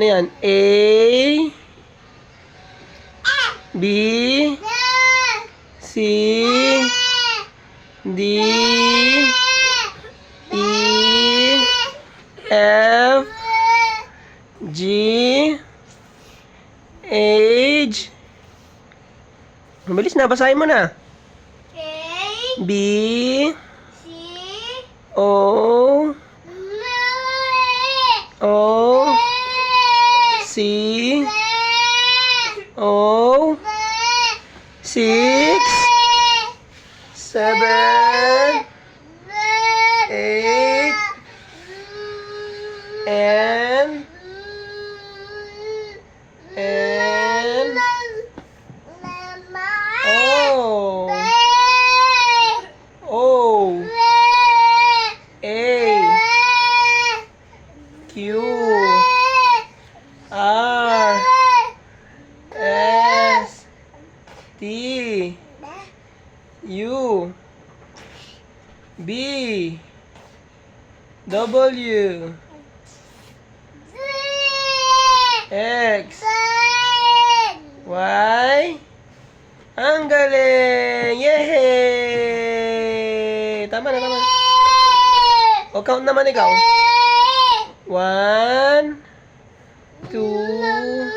Ano yan? A, B, C, D, E, F, G, H. Mabilis na, basahin mo na. A, B, C, O, O, C, O, 6, 7, 8, N, O, O, A, Q, R, S, T, U, B, W, X, Y. Ang galing! Yehey! Tama na, tama na. O, count naman ikaw. 1, 2,